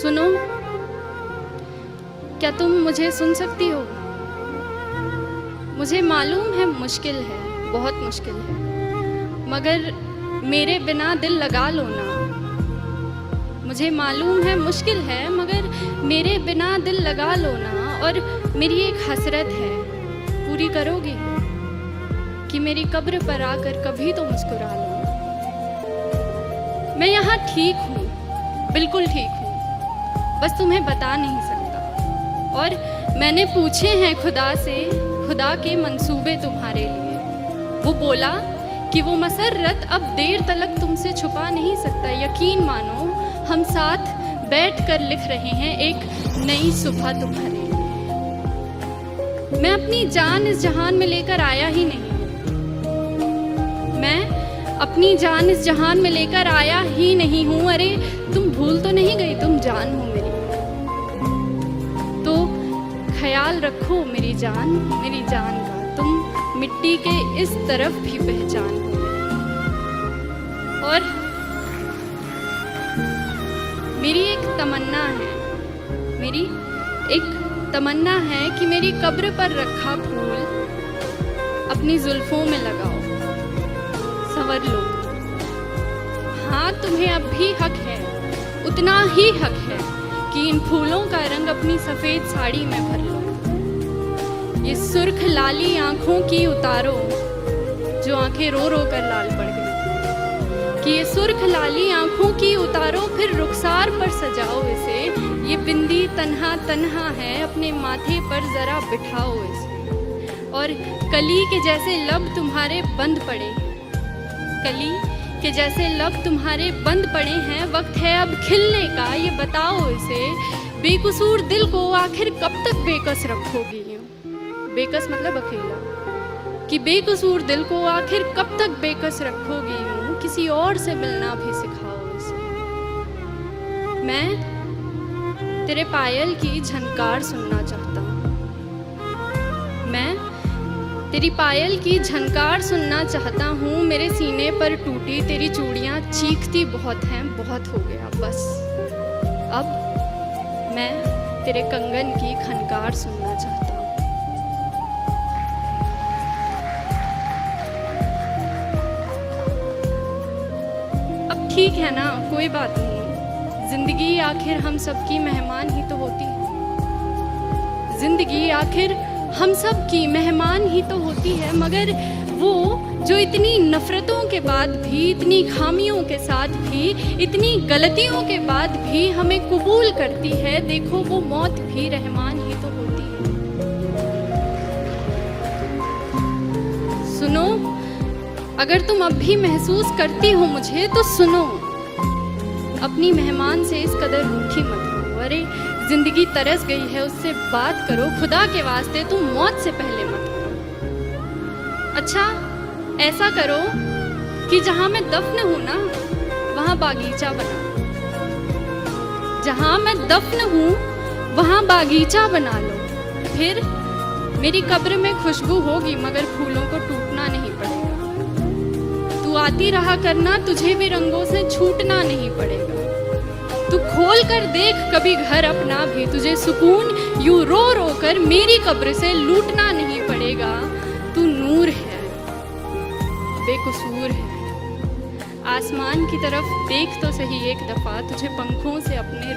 सुनो, क्या तुम मुझे सुन सकती हो? मुझे मालूम है मुश्किल है, बहुत मुश्किल है, मगर मेरे बिना दिल लगा लो ना। मुझे मालूम है मुश्किल है, मगर मेरे बिना दिल लगा लो ना। और मेरी एक हसरत है, पूरी करोगी कि मेरी कब्र पर आकर कभी तो मुस्कुरा लो। मैं यहाँ ठीक हूँ, बिल्कुल ठीक हूँ, बस तुम्हें बता नहीं सकता। और मैंने पूछे हैं खुदा से, खुदा के मंसूबे तुम्हारे लिए। वो बोला कि वो मसर्रत अब देर तलक तुमसे छुपा नहीं सकता। यकीन मानो, हम साथ बैठकर लिख रहे हैं एक नई सुबह तुम्हारे लिए। मैं अपनी जान इस जहान में लेकर आया ही नहीं, मैं अपनी जान इस जहान में लेकर आया ही नहीं हूँ। अरे तुम भूल तो नहीं गई, तुम जान हो मेरी, तो ख्याल रखो मेरी जान का। तुम मिट्टी के इस तरफ भी पहचान हो। और मेरी एक तमन्ना है कि मेरी कब्र पर रखा फूल अपनी जुल्फों में लगाओ, संवर लो। हाँ, तुम्हें अब भी हक है, उतना ही हक है कि इन फूलों का रंग अपनी सफेद साड़ी में भर लो। ये सुर्ख लाली आंखों की उतारो जो आंखें रो रो कर लाल पड़ गई, कि ये सुर्ख लाली आंखों की उतारो, फिर रुखसार पर सजाओ इसे। ये बिंदी तन्हा तन्हा है, अपने माथे पर जरा बिठाओ इसे। और कली के जैसे लब तुम्हारे बंद पड़े, कली के जैसे लब तुम्हारे बंद पड़े हैं, वक्त है अब खिलने का, ये बताओ इसे। बेकसूर दिल को आखिर कब तक बेकस रखोगी? बेकस मतलब अकेला, कि बेकसूर दिल को आखिर कब तक बेकस रखोगी? यूं किसी और से मिलना भी सिखाओ इसे। मैं तेरे पायल की झनकार सुनना चाहता हूँ, मैं तेरी पायल की झनकार सुनना चाहता हूँ। मेरे सीने पर टूटी तेरी चूड़ियाँ चीखती बहुत हैं, बहुत हो गया बस। अब मैं तेरे कंगन की खनकार सुनना चाहता हूँ। अब ठीक है ना, कोई बात नहीं, जिंदगी आखिर हम सबकी मेहमान ही तो होती है। जिंदगी आखिर हम सब की मेहमान ही तो होती है, मगर वो जो इतनी नफरतों के बाद भी, इतनी खामियों के साथ भी, इतनी गलतियों के बाद भी हमें कबूल करती है, देखो वो मौत भी रहमान ही तो होती है। सुनो, अगर तुम अब भी महसूस करती हो मुझे तो सुनो, अपनी मेहमान से इस कदर रूठी मत हो। अरे जिंदगी तरस गई है, उससे बात करो, खुदा के वास्ते तुम मौत से पहले मत हो। अच्छा ऐसा करो कि जहां मैं दफन हूं ना, वहां बागीचा बना लो। जहां मैं दफन हूं वहां बागीचा बना लो। फिर मेरी कब्र में खुशबू होगी, मगर फूलों को टूटना नहीं पड़ेगा। तू आती रहा करना, तुझे भी रंगों से छूटना नहीं पड़ेगा। तू खोल कर देख कभी घर अपना भी, तुझे सुकून यूं रो रो कर मेरी कब्र से लूटना नहीं पड़ेगा। तू नूर है, बेकसूर है। आसमान की तरफ देख तो सही एक दफा, तुझे पंखों से अपने